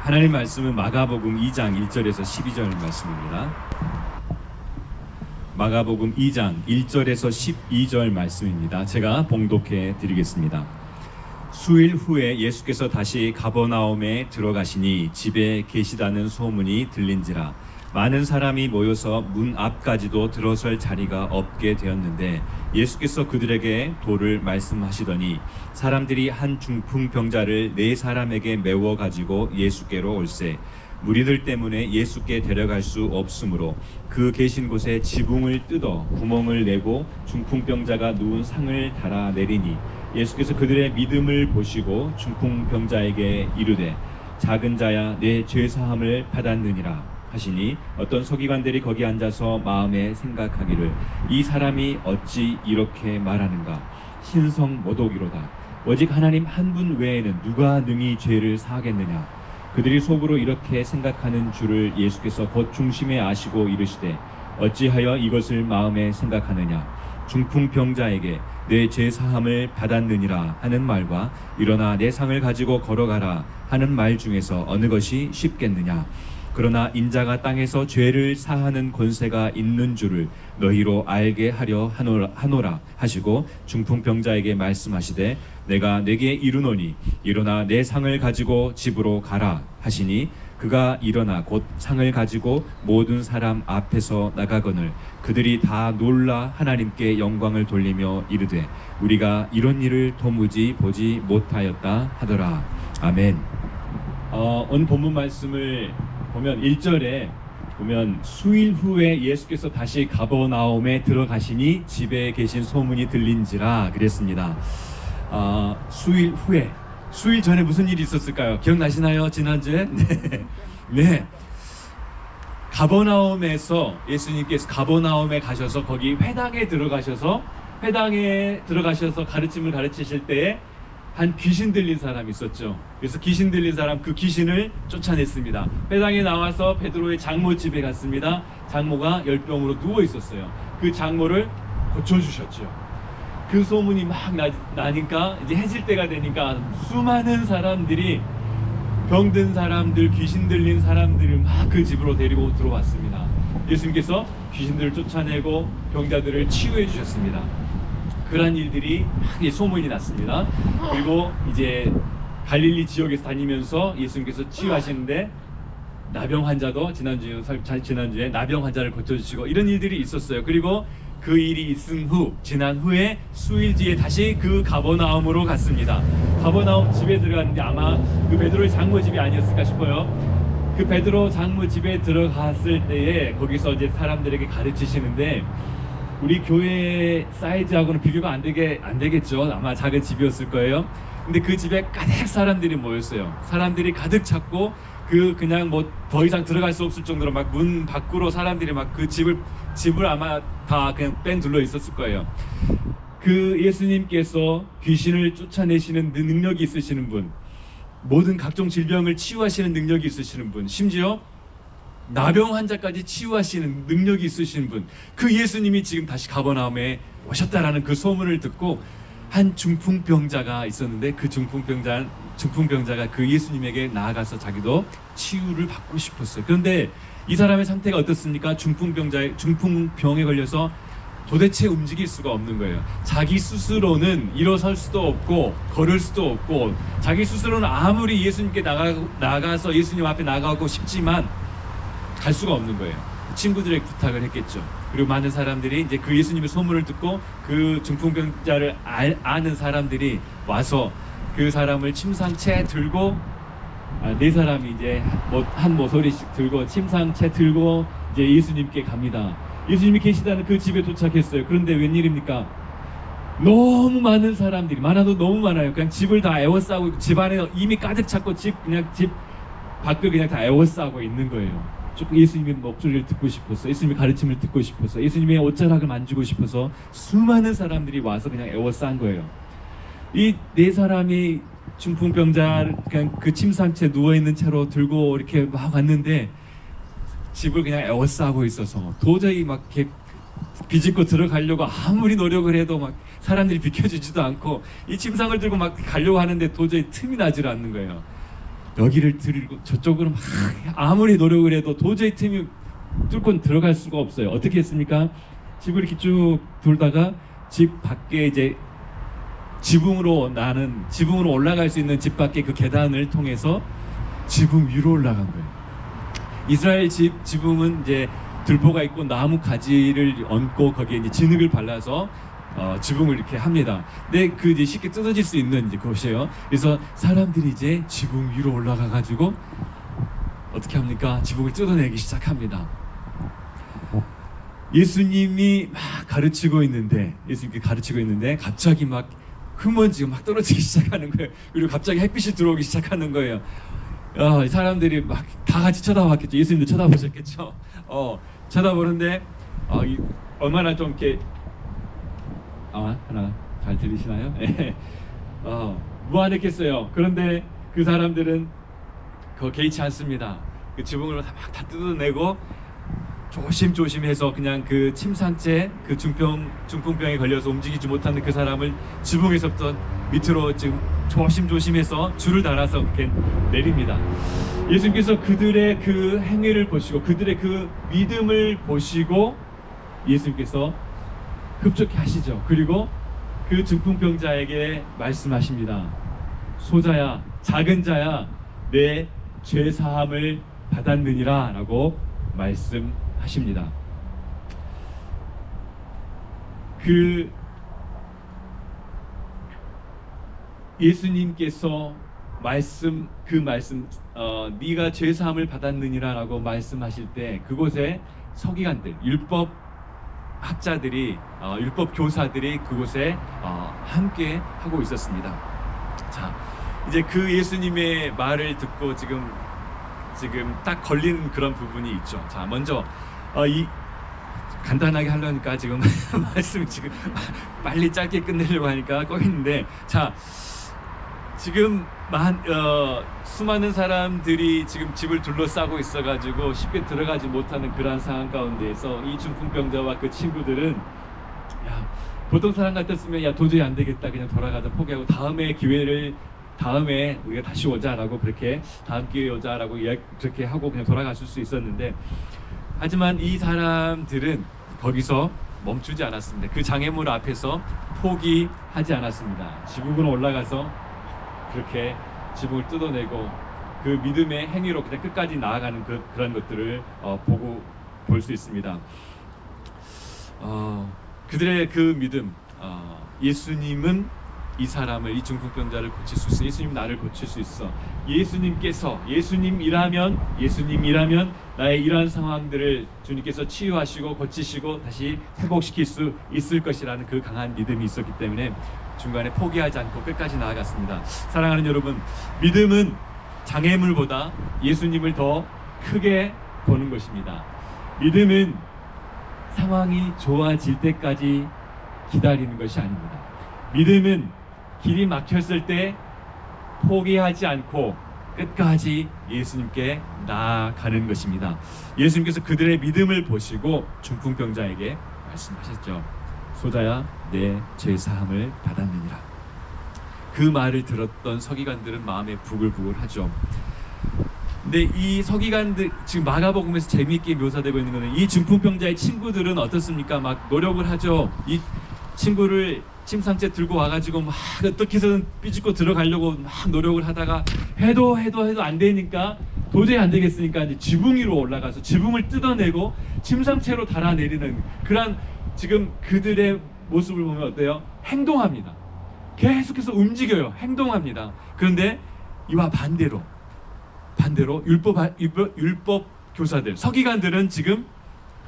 하나님 말씀은 마가복음 2장 1절에서 12절 말씀입니다. 마가복음 2장 1절에서 12절 말씀입니다. 제가 봉독해 드리겠습니다. 수일 후에 예수께서 다시 가버나움에 들어가시니 집에 계시다는 소문이 들린지라 많은 사람이 모여서 문 앞까지도 들어설 자리가 없게 되었는데 예수께서 그들에게 도를 말씀하시더니 사람들이 한 중풍병자를 4사람에게 메워 가지고 예수께로 올세 무리들 때문에 예수께 데려갈 수 없으므로 그 계신 곳에 지붕을 뜯어 구멍을 내고 중풍병자가 누운 상을 달아 내리니 예수께서 그들의 믿음을 보시고 중풍병자에게 이르되 작은 자야 내 죄사함을 받았느니라 하시니 어떤 서기관들이 거기 앉아서 마음에 생각하기를 이 사람이 어찌 이렇게 말하는가 신성모독이로다 오직 하나님 한 분 외에는 누가 능히 죄를 사하겠느냐 그들이 속으로 이렇게 생각하는 줄을 예수께서 곧 중심에 아시고 이르시되 어찌하여 이것을 마음에 생각하느냐 중풍병자에게 내 죄사함을 받았느니라 하는 말과 일어나 내 상을 가지고 걸어가라 하는 말 중에서 어느 것이 쉽겠느냐 그러나 인자가 땅에서 죄를 사하는 권세가 있는 줄을 너희로 알게 하려 하노라 하시고 중풍병자에게 말씀하시되 내가 내게 이르노니 일어나 내 상을 가지고 집으로 가라 하시니 그가 일어나 곧 상을 가지고 모든 사람 앞에서 나가거늘 그들이 다 놀라 하나님께 영광을 돌리며 이르되 우리가 이런 일을 도무지 보지 못하였다 하더라. 아멘. 오늘 본문 말씀을 보면 1절에 보면 수일 후에 예수께서 다시 가버나움에 들어가시니 집에 계신 소문이 들린지라 그랬습니다. 수일 후에 수일 전에 무슨 일이 있었을까요? 기억나시나요? 지난주에? 네. 가버나움에서 예수님께서 가버나움에 가셔서 거기 회당에 들어가셔서 가르침을 가르치실 때에 한 귀신 들린 사람이 있었죠. 그래서 귀신 들린 사람 그 귀신을 쫓아냈습니다. 회당에 나와서 베드로의 장모 집에 갔습니다. 장모가 열병으로 누워 있었어요. 그 장모를 고쳐주셨죠. 그 소문이 막 나니까 이제 해질 때가 되니까 수많은 사람들이 병든 사람들, 귀신 들린 사람들을 막 그 집으로 데리고 들어왔습니다. 예수님께서 귀신들을 쫓아내고 병자들을 치유해 주셨습니다. 그런 일들이 막 소문이 났습니다. 그리고 이제 갈릴리 지역에서 다니면서 예수님께서 치유하시는데 나병 환자도 지난주에 나병 환자를 고쳐주시고 이런 일들이 있었어요. 그리고 그 일이 지난 후에 수일뒤에 다시 그 가버나움으로 갔습니다. 가버나움 집에 들어갔는데 아마 그 베드로의 장모 집이 아니었을까 싶어요. 그 베드로 장모 집에 들어갔을 때에 거기서 이제 사람들에게 가르치시는데 우리 교회 사이즈하고는 비교가 안 되겠죠. 아마 작은 집이었을 거예요. 근데 그 집에 가득 사람들이 모였어요. 사람들이 가득 찼고 그냥 뭐 더 이상 들어갈 수 없을 정도로 막 문 밖으로 사람들이 막 그 집을 아마 다 그냥 뺀 둘러 있었을 거예요. 그 예수님께서 귀신을 쫓아내시는 능력이 있으시는 분, 모든 각종 질병을 치유하시는 능력이 있으시는 분, 심지어 나병 환자까지 치유하시는 능력이 있으신 분, 그 예수님이 지금 다시 가버나움에 오셨다라는 그 소문을 듣고 한 중풍병자가 있었는데 그 중풍병자가 그 예수님에게 나아가서 자기도 치유를 받고 싶었어요. 그런데 이 사람의 상태가 어떻습니까? 중풍병에 걸려서 도대체 움직일 수가 없는 거예요. 자기 스스로는 일어설 수도 없고 걸을 수도 없고 자기 스스로는 아무리 예수님께 나가서 예수님 앞에 나가고 싶지만 갈 수가 없는 거예요. 친구들에게 부탁을 했겠죠. 그리고 많은 사람들이 이제 그 예수님의 소문을 듣고 그 중풍병자를 아는 사람들이 와서 그 사람을 침상채 들고 4사람이 이제 한 모서리씩 들고 침상채 들고 이제 예수님께 갑니다. 예수님이 계시다는 그 집에 도착했어요. 그런데 웬일입니까? 너무 많은 사람들이 많아도 너무 많아요. 그냥 집을 다 에워싸고 집 안에 이미 가득 찼고 집 밖을 그냥 다 에워싸고 있는 거예요. 조금 예수님의 목소리를 듣고 싶어서 예수님의 가르침을 듣고 싶어서 예수님의 옷자락을 만지고 싶어서 수많은 사람들이 와서 그냥 에워싼 거예요. 이 4사람이 중풍병자를 그냥 그 침상채 누워있는 채로 들고 이렇게 막 왔는데 집을 그냥 에워싸고 있어서 도저히 막 이렇게 비집고 들어가려고 아무리 노력을 해도 막 사람들이 비켜주지도 않고 이 침상을 들고 막 가려고 하는데 도저히 틈이 나질 않는 거예요. 여기를 들고 저쪽으로 막 아무리 노력을 해도 도저히 틈이 뚫고 들어갈 수가 없어요. 어떻게 했습니까? 집을 이렇게 쭉 돌다가 집 밖에 이제 지붕으로 올라갈 수 있는 집 밖에 그 계단을 통해서 지붕 위로 올라간 거예요. 이스라엘 지붕은 이제 들보가 있고 나무 가지를 얹고 거기에 이제 진흙을 발라서 지붕을 이렇게 합니다. 근데 그 이제 쉽게 뜯어질 수 있는 이제 곳이에요. 그래서 사람들이 이제 지붕 위로 올라가 가지고 어떻게 합니까? 지붕을 뜯어내기 시작합니다. 예수님이 막 가르치고 있는데 갑자기 막 흙먼지가 막 떨어지기 시작하는 거예요. 그리고 갑자기 햇빛이 들어오기 시작하는 거예요. 사람들이 막 다 같이 쳐다봤겠죠. 예수님도 쳐다보셨겠죠. 쳐다보는데 얼마나 좀 이렇게 하나 잘 들리시나요? 무안했겠어요. 그런데 그 사람들은 그거 개의치 않습니다. 그 지붕을 막 다 뜯어내고 조심조심해서 그냥 그 침상째 그 중풍병에 걸려서 움직이지 못하는 그 사람을 지붕에서부터 밑으로 지금 조심조심해서 줄을 달아서 이렇게 내립니다. 예수님께서 그들의 그 행위를 보시고 그들의 그 믿음을 보시고 예수님께서 급속히 하시죠. 그리고 그 중풍병자에게 말씀하십니다. 소자야, 작은 자야, 내 죄 사함을 받았느니라 라고 말씀하십니다. 그 예수님께서 네가 죄 사함을 받았느니라라고 말씀하실 때 그곳에 서기관들, 율법 학자들이, 율법 교사들이 그곳에 함께 하고 있었습니다. 자, 이제 그 예수님의 말을 듣고 지금 딱 걸리는 그런 부분이 있죠. 자, 먼저 간단하게 하려니까 지금 말씀을 지금 빨리 짧게 끝내려고 하니까 꺼있는데, 자, 지금 수많은 사람들이 지금 집을 둘러싸고 있어가지고 쉽게 들어가지 못하는 그러한 상황 가운데에서 이 중풍병자와 그 친구들은 보통 사람 같았으면 도저히 안 되겠다, 그냥 돌아가자 포기하고 다음에 우리가 다시 오자라고, 그렇게 다음 기회에 오자라고 그렇게 하고 그냥 돌아가실 수 있었는데, 하지만 이 사람들은 거기서 멈추지 않았습니다. 그 장애물 앞에서 포기하지 않았습니다. 지붕으로 올라가서 그렇게 지붕을 뜯어내고 그 믿음의 행위로 그냥 끝까지 나아가는 그런 것들을 볼 수 있습니다. 그들의 그 믿음, 예수님은 이 사람을, 이 중풍병자를 고칠 수 있어. 예수님 나를 고칠 수 있어. 예수님이라면 나의 이러한 상황들을 주님께서 치유하시고 고치시고 다시 회복시킬 수 있을 것이라는 그 강한 믿음이 있었기 때문에 중간에 포기하지 않고 끝까지 나아갔습니다. 사랑하는 여러분, 믿음은 장애물보다 예수님을 더 크게 보는 것입니다. 믿음은 상황이 좋아질 때까지 기다리는 것이 아닙니다. 믿음은 길이 막혔을 때 포기하지 않고 끝까지 예수님께 나아가는 것입니다. 예수님께서 그들의 믿음을 보시고 중풍병자에게 말씀하셨죠. 소자야, 내 죄 사함을 받았느니라. 그 말을 들었던 서기관들은 마음에 부글부글하죠. 근데 이 서기관들, 지금 마가복음에서 재미있게 묘사되고 있는 것은 이 중풍병자의 친구들은 어떻습니까? 막 노력을 하죠. 이 친구를 침상째 들고 와가지고 막 어떻게 해서든 삐죽고 들어가려고 막 노력을 하다가 해도 안 되니까, 도저히 안 되겠으니까 이제 지붕 위로 올라가서 지붕을 뜯어내고 침상채로 달아내리는 그런, 지금 그들의 모습을 보면 어때요? 행동합니다. 계속해서 움직여요. 행동합니다. 그런데 이와 반대로 율법 교사들, 서기관들은 지금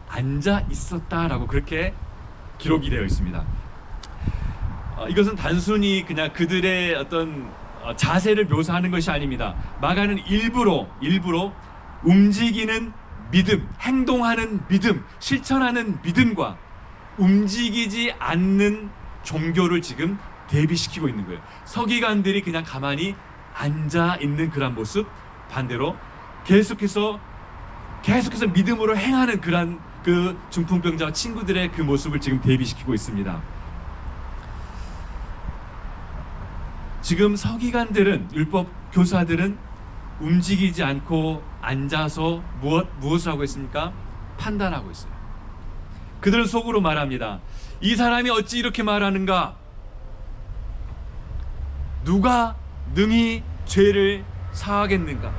앉아 있었다라고 그렇게 기록이 되어 있습니다. 이것은 단순히 그냥 그들의 어떤 자세를 묘사하는 것이 아닙니다. 마가는 일부러 움직이는 믿음, 행동하는 믿음, 실천하는 믿음과 움직이지 않는 종교를 지금 대비시키고 있는 거예요. 서기관들이 그냥 가만히 앉아 있는 그런 모습, 반대로 계속해서 믿음으로 행하는 그런 그 중풍병자와 친구들의 그 모습을 지금 대비시키고 있습니다. 지금 서기관들은, 율법 교사들은 움직이지 않고 앉아서 무엇을 하고 있습니까? 판단하고 있어요. 그들은 속으로 말합니다. 이 사람이 어찌 이렇게 말하는가? 누가 능히 죄를 사하겠는가?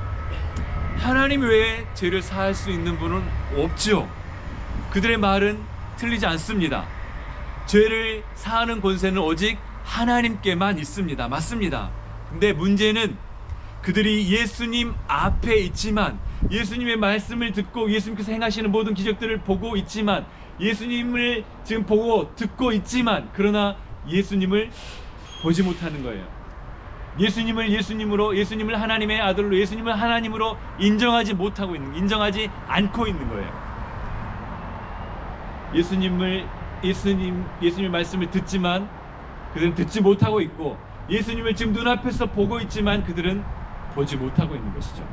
하나님 외에 죄를 사할 수 있는 분은 없지요. 그들의 말은 틀리지 않습니다. 죄를 사하는 권세는 오직 하나님께만 있습니다. 맞습니다. 근데 문제는 그들이 예수님 앞에 있지만, 예수님의 말씀을 듣고 예수님께서 행하시는 모든 기적들을 보고 있지만, 예수님을 지금 보고 듣고 있지만, 그러나 예수님을 보지 못하는 거예요. 예수님을 예수님으로, 예수님을 하나님의 아들로, 예수님을 하나님으로 인정하지 않고 있는 거예요. 예수님의 말씀을 듣지만 그들은 듣지 못하고 있고, 예수님을 지금 눈앞에서 보고 있지만 그들은 보지 못하고 있는 것이죠.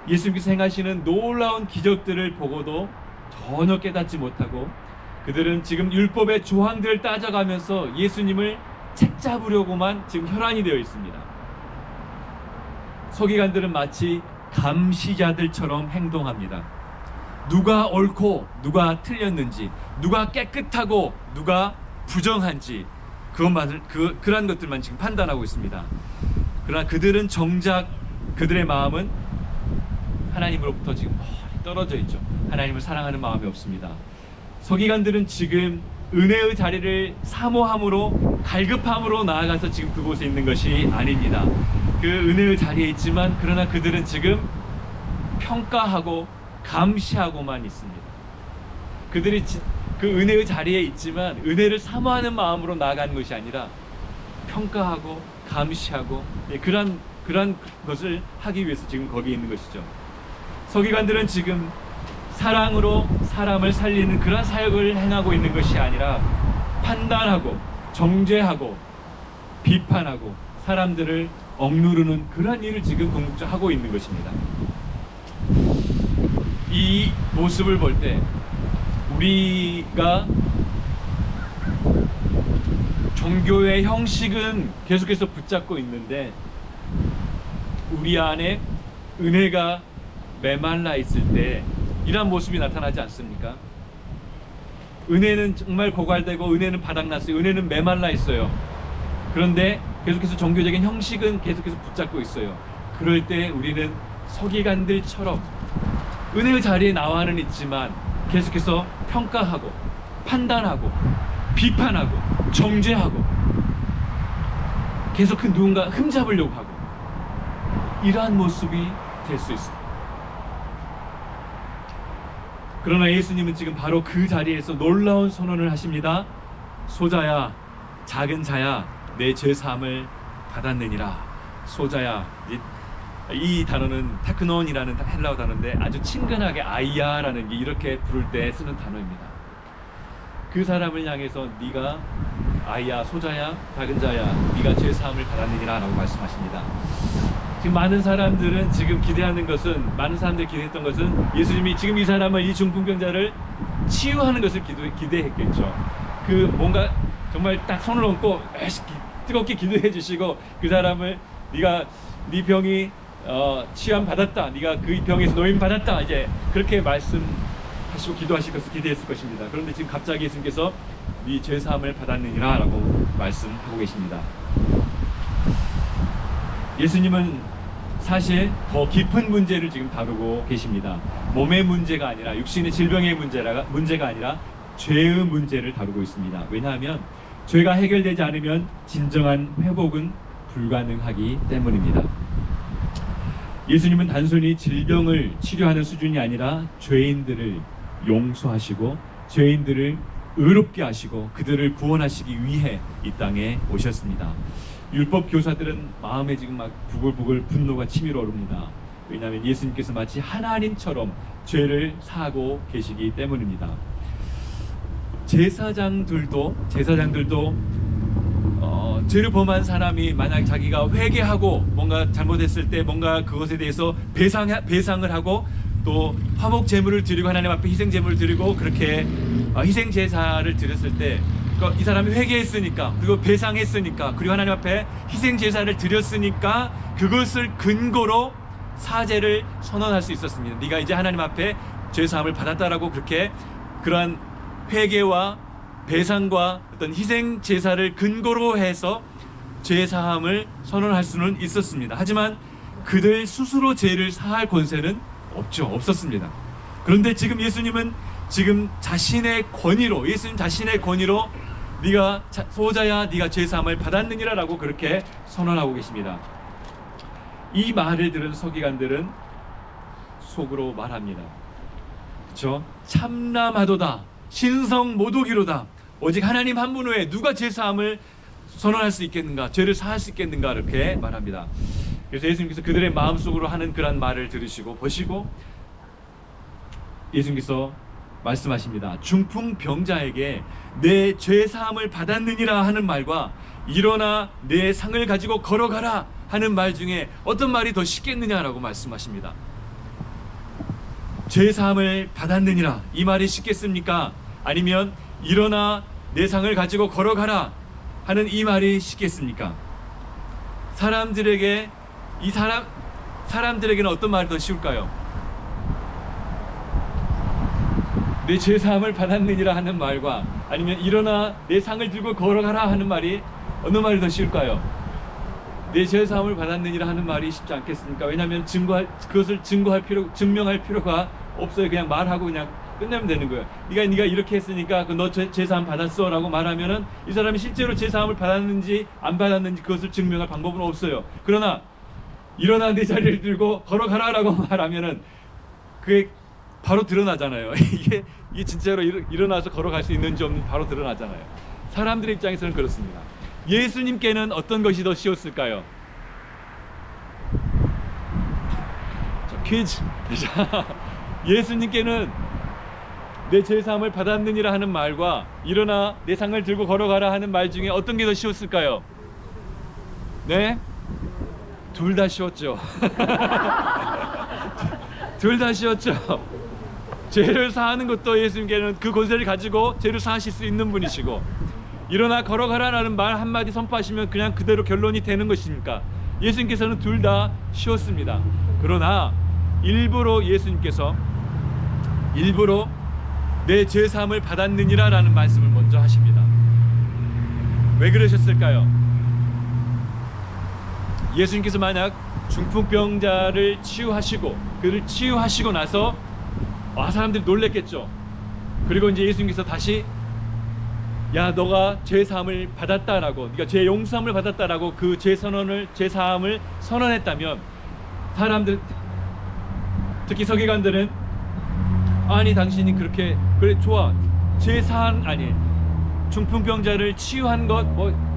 예수님께서 행하시는 놀라운 기적들을 보고도 전혀 깨닫지 못하고, 그들은 지금 율법의 조항들을 따져가면서 예수님을 책잡으려고만 지금 혈안이 되어 있습니다. 서기관들은 마치 감시자들처럼 행동합니다. 누가 옳고 누가 틀렸는지, 누가 깨끗하고 누가 부정한지, 그러한 것들만 지금 판단하고 있습니다. 그러나 그들은 정작 그들의 마음은 하나님으로부터 지금 멀리 떨어져 있죠. 하나님을 사랑하는 마음이 없습니다. 서기관들은 지금 은혜의 자리를 사모함으로, 갈급함으로 나아가서 지금 그곳에 있는 것이 아닙니다. 그 은혜의 자리에 있지만, 그러나 그들은 지금 평가하고 감시하고만 있습니다. 그들이 그 은혜의 자리에 있지만 은혜를 사모하는 마음으로 나아가는 것이 아니라 평가하고 감시하고, 그런 것을 하기 위해서 지금 거기 있는 것이죠. 서기관들은 지금 사랑으로 사람을 살리는 그런 사역을 행하고 있는 것이 아니라 판단하고 정죄하고 비판하고 사람들을 억누르는 그런 일을 지금 궁극적으로 하고 있는 것입니다. 이 모습을 볼 때 우리가 종교의 형식은 계속해서 붙잡고 있는데, 우리 안에 은혜가 메말라 있을 때 이런 모습이 나타나지 않습니까? 은혜는 정말 고갈되고 은혜는 바닥났어요. 은혜는 메말라 있어요. 그런데 계속해서 종교적인 형식은 계속해서 붙잡고 있어요. 그럴 때 우리는 서기관들처럼 은혜의 자리에 나와는 있지만 계속해서 평가하고 판단하고 비판하고 정죄하고 계속 그 누군가 흠잡으려고 하고, 이러한 모습이 될 수 있습니다. 그러나 예수님은 지금 바로 그 자리에서 놀라운 선언을 하십니다. 소자야, 작은 자야, 내 죄사함을 받았느니라. 소자야, 이 단어는 타크논이라는 헬라어 단어인데 아주 친근하게 아이야라는 게 이렇게 부를 때 쓰는 단어입니다. 그 사람을 향해서 네가 아이야, 소자야, 작은 자야, 네가 죄사함을 받았느니라 라고 말씀하십니다. 지금 많은 사람들은 지금 기대하는 것은, 많은 사람들이 기대했던 것은 예수님이 지금 이 사람을, 이 중풍병자를 치유하는 것을 기대했겠죠. 그 뭔가 정말 딱 손을 얹고 뜨겁게 기도해 주시고, 그 사람을 네 병이 치유함 받았다, 네가 그 병에서 노임 받았다, 이제 그렇게 말씀하시고 기도하실 것을 기대했을 것입니다. 그런데 지금 갑자기 예수님께서 네 죄사함을 받았느니라 라고 말씀하고 계십니다. 예수님은 사실 더 깊은 문제를 지금 다루고 계십니다. 몸의 문제가 아니라, 육신의 질병의 문제가 아니라 죄의 문제를 다루고 있습니다. 왜냐하면 죄가 해결되지 않으면 진정한 회복은 불가능하기 때문입니다. 예수님은 단순히 질병을 치료하는 수준이 아니라 죄인들을 용서하시고 죄인들을 의롭게 하시고 그들을 구원하시기 위해 이 땅에 오셨습니다. 율법 교사들은 마음에 지금 막 부글부글 분노가 치밀어 오릅니다. 왜냐하면 예수님께서 마치 하나님처럼 죄를 사하고 계시기 때문입니다. 제사장들도 죄를 범한 사람이 만약 자기가 회개하고 뭔가 잘못했을 때 뭔가 그것에 대해서 배상을 하고 또 화목 제물을 드리고 하나님 앞에 희생 제물을 드리고 그렇게 희생 제사를 드렸을 때 그러니까 이 사람이 회개했으니까, 그리고 배상했으니까, 그리고 하나님 앞에 희생 제사를 드렸으니까 그것을 근거로 사죄를 선언할 수 있었습니다. 네가 이제 하나님 앞에 죄 사함을 받았다라고 그렇게 그러한 회개와 배상과 어떤 희생 제사를 근거로 해서 죄 사함을 선언할 수는 있었습니다. 하지만 그들 스스로 죄를 사할 권세는 없었습니다. 그런데 지금 예수님은 지금 자신의 권위로, 예수님 자신의 권위로 네가 소자야, 네가 죄 사함을 받았느니라라고 그렇게 선언하고 계십니다. 이 말을 들은 서기관들은 속으로 말합니다. 그렇죠? 참남하도다, 신성 모독이로다. 오직 하나님 한 분 외에 누가 죄 사함을 선언할 수 있겠는가, 죄를 사할 수 있겠는가, 이렇게 말합니다. 그래서 예수님께서 그들의 마음속으로 하는 그런 말을 들으시고 보시고 예수님께서 말씀하십니다. 중풍병자에게 내 죄 사함을 받았느니라 하는 말과 일어나 내 상을 가지고 걸어가라 하는 말 중에 어떤 말이 더 쉽겠느냐라고 말씀하십니다. 죄 사함을 받았느니라, 이 말이 쉽겠습니까? 아니면 일어나 내 상을 가지고 걸어가라 하는 이 말이 쉽겠습니까? 사람들에게는 어떤 말이 더 쉬울까요? 내 죄 사함을 받았느니라 하는 말과 아니면 일어나 내 상을 들고 걸어가라 하는 말이, 어느 말이 더 쉬울까요? 내 죄 사함을 받았느니라 하는 말이 쉽지 않겠습니까? 왜냐하면 그것을 증명할 필요가 없어요. 그냥 말하고 그냥 끝내면 되는 거예요. 네가 이렇게 했으니까 너 죄 사함 받았어 라고 말하면은 이 사람이 실제로 죄 사함을 받았는지 안 받았는지 그것을 증명할 방법은 없어요. 그러나 일어나 내 자리를 들고 걸어가라 라고 말하면은 그게 바로 드러나잖아요. 이게 진짜로 일어나서 걸어갈 수 있는지 없는지 바로 드러나잖아요. 사람들의 입장에서는 그렇습니다. 예수님께는 어떤 것이 더 쉬웠을까요? 자, 퀴즈. 예수님께는 내 죄 사함을 받았느니라 하는 말과 일어나 내 상을 들고 걸어가라 하는 말 중에 어떤 게 더 쉬웠을까요? 네? 둘 다 쉬웠죠. 둘 다 쉬웠죠. 죄를 사하는 것도 예수님께는 그 권세를 가지고 죄를 사하실 수 있는 분이시고, 일어나 걸어가라라는 말 한마디 선포하시면 그냥 그대로 결론이 되는 것이니까 예수님께서는 둘 다 쉬웠습니다. 그러나 예수님께서 일부러 내 죄 사함을 받았느니라 라는 말씀을 먼저 하십니다. 왜 그러셨을까요? 예수님께서 만약 중풍병자를 치유하시고 그를 치유하시고 나서 사람들이 놀랬겠죠. 그리고 이제 예수님께서 다시 야, 너가 죄 사함을 받았다라고, 네가 죄 용서함을 받았다라고 그 죄 사함을 선언했다면 사람들, 특히 서기관들은 아니 당신이 그렇게 그래 좋아, 중풍병자를 치유한 것,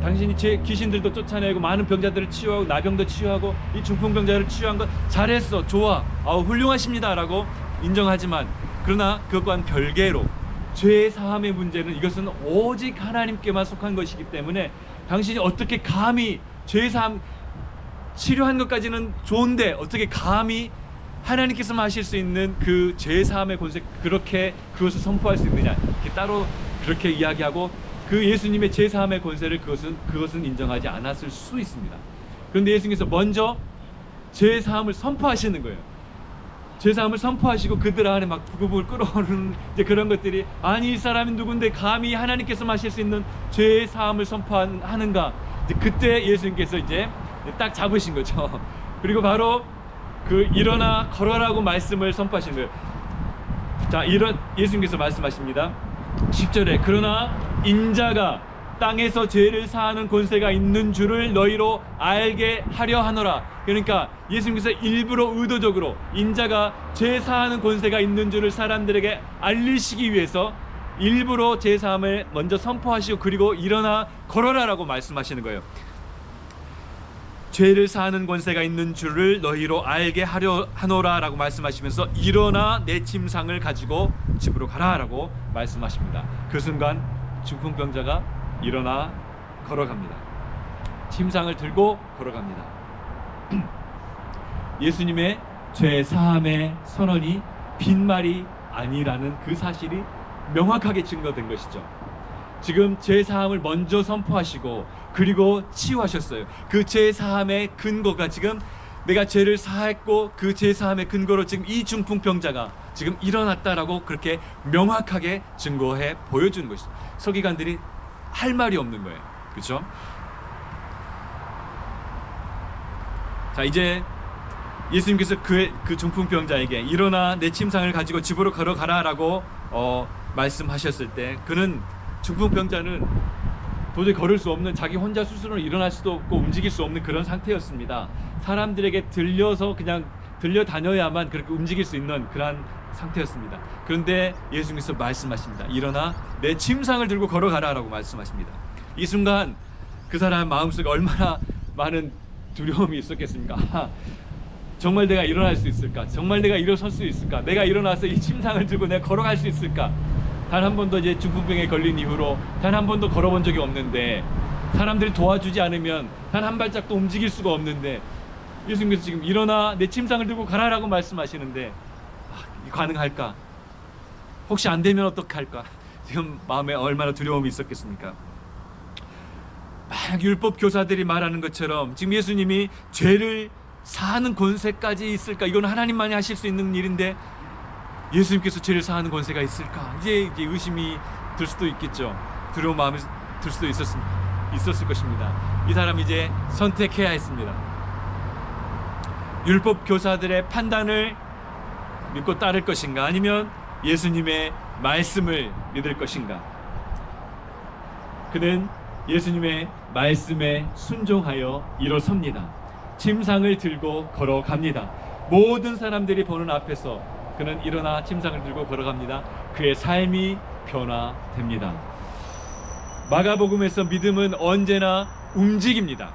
당신이 귀신들도 쫓아내고 많은 병자들을 치유하고 나병도 치유하고 이 중풍병자를 치유한 것 잘했어, 좋아, 훌륭하십니다 라고 인정하지만, 그러나 그것과는 별개로 죄 사함의 문제는 이것은 오직 하나님께만 속한 것이기 때문에 당신이 어떻게 감히 죄 사함 치료한 것까지는 좋은데 어떻게 감히 하나님께서만 하실 수 있는 그 죄 사함의 권세, 그것을 선포할 수 있느냐, 이렇게 따로 그렇게 이야기하고 그 예수님의 죄 사함의 권세를 그것은 인정하지 않았을 수 있습니다. 그런데 예수님께서 먼저 죄 사함을 선포하시는 거예요. 죄 사함을 선포하시고 그들 안에 막 부글부글 끓어오르는 이제 그런 것들이, 아니 이 사람이 누군데 감히 하나님께서 하실 수 있는 죄 사함을 선포하는가, 이제 그때 예수님께서 이제 딱 잡으신 거죠. 그리고 바로 그 일어나 걸어라고 말씀을 선포하시는 거예요. 자, 예수님께서 말씀하십니다. 10절에 그러나 인자가 땅에서 죄를 사하는 권세가 있는 줄을 너희로 알게 하려 하노라. 그러니까 예수님께서 일부러 의도적으로 인자가 죄 사하는 권세가 있는 줄을 사람들에게 알리시기 위해서 일부러 죄 사함을 먼저 선포하시고 그리고 일어나 걸어라라고 말씀하시는 거예요. 죄를 사하는 권세가 있는 줄을 너희로 알게 하려 하노라 라고 말씀하시면서 일어나 내 침상을 가지고 집으로 가라 라고 말씀하십니다. 그 순간 중풍병자가 일어나 걸어갑니다. 침상을 들고 걸어갑니다. 예수님의 죄 사함의 선언이 빈말이 아니라는 그 사실이 명확하게 증거된 것이죠. 지금 죄 사함을 먼저 선포하시고 그리고 치유하셨어요. 그 죄 사함의 근거가 지금 내가 죄를 사했고 그 죄 사함의 근거로 지금 이 중풍병자가 지금 일어났다라고 그렇게 명확하게 증거해 보여주는 것이죠. 서기관들이 할 말이 없는 거예요. 그렇죠? 자, 이제 예수님께서 그 중풍병자에게 일어나 내 침상을 가지고 집으로 걸어가라라고 말씀하셨을 때 그는 중풍병자는 도저히 걸을 수 없는, 자기 혼자 스스로 일어날 수도 없고 움직일 수 없는 그런 상태였습니다. 사람들에게 들려서 그냥 들려다녀야만 그렇게 움직일 수 있는 그런 상태였습니다. 그런데 예수님께서 말씀하십니다. 일어나 내 침상을 들고 걸어가라라고 말씀하십니다. 이 순간 그 사람 마음속에 얼마나 많은 두려움이 있었겠습니까? 정말 내가 일어날 수 있을까? 정말 내가 일어설 수 있을까? 내가 일어나서 이 침상을 들고 내가 걸어갈 수 있을까? 단 한 번도 이제 중풍병에 걸린 이후로 단 한 번도 걸어본 적이 없는데, 사람들이 도와주지 않으면 단 한 발짝도 움직일 수가 없는데, 예수님께서 지금 일어나 내 침상을 들고 가라라고 말씀하시는데 가능할까? 혹시 안 되면 어떡할까? 지금 마음에 얼마나 두려움이 있었겠습니까? 막 율법 교사들이 말하는 것처럼 지금 예수님이 죄를 사하는 권세까지 있을까? 이건 하나님만이 하실 수 있는 일인데 예수님께서 죄를 사하는 권세가 있을까? 이제 의심이 들 수도 있겠죠. 두려운 마음이 들 수도 있었을 것입니다. 이 사람이 이제 선택해야 했습니다. 율법 교사들의 판단을 믿고 따를 것인가? 아니면 예수님의 말씀을 믿을 것인가? 그는 예수님의 말씀에 순종하여 일어섭니다. 침상을 들고 걸어갑니다. 모든 사람들이 보는 앞에서 그는 일어나 침상을 들고 걸어갑니다. 그의 삶이 변화됩니다. 마가복음에서 믿음은 언제나 움직입니다.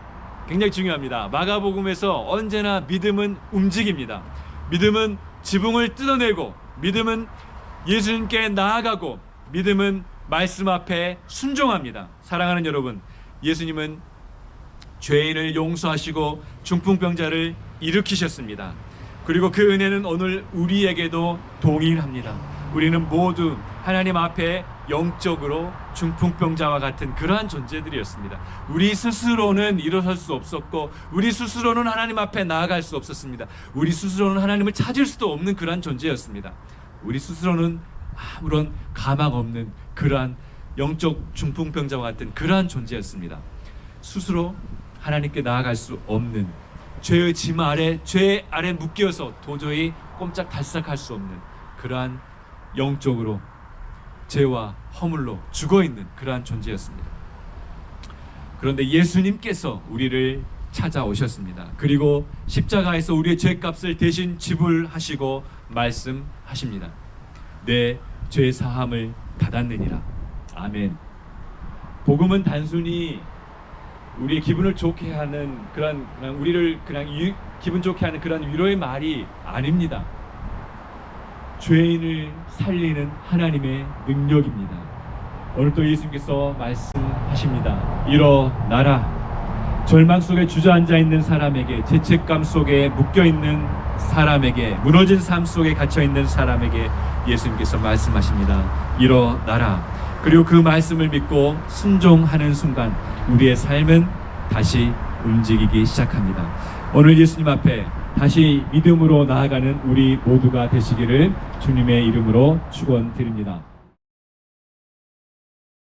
굉장히 중요합니다. 마가복음에서 언제나 믿음은 움직입니다. 믿음은 지붕을 뜯어내고, 믿음은 예수님께 나아가고, 믿음은 말씀 앞에 순종합니다. 사랑하는 여러분, 예수님은 죄인을 용서하시고 중풍병자를 일으키셨습니다. 그리고 그 은혜는 오늘 우리에게도 동일합니다. 우리는 모두 하나님 앞에 영적으로 중풍병자와 같은 그러한 존재들이었습니다. 우리 스스로는 일어설 수 없었고, 우리 스스로는 하나님 앞에 나아갈 수 없었습니다. 우리 스스로는 하나님을 찾을 수도 없는 그러한 존재였습니다. 우리 스스로는 아무런 가망 없는 그러한 영적 중풍병자와 같은 그러한 존재였습니다. 스스로 하나님께 나아갈 수 없는, 죄의 짐 아래, 죄 아래 묶여서 도저히 꼼짝달싹할 수 없는 그러한 영적으로 죄와 허물로 죽어있는 그러한 존재였습니다. 그런데 예수님께서 우리를 찾아오셨습니다. 그리고 십자가에서 우리의 죄값을 대신 지불하시고 말씀하십니다. 내 죄 사함을 받았느니라. 아멘. 복음은 단순히 우리의 기분을 좋게 하는 그런 우리를 그냥 기분 좋게 하는 그런 위로의 말이 아닙니다. 죄인을 살리는 하나님의 능력입니다. 오늘도 예수님께서 말씀하십니다. 일어나라. 절망 속에 주저앉아 있는 사람에게, 죄책감 속에 묶여 있는 사람에게, 무너진 삶 속에 갇혀 있는 사람에게 예수님께서 말씀하십니다. 일어나라. 그리고 그 말씀을 믿고 순종하는 순간 우리의 삶은 다시 움직이기 시작합니다. 오늘 예수님 앞에 다시 믿음으로 나아가는 우리 모두가 되시기를 주님의 이름으로 축원드립니다.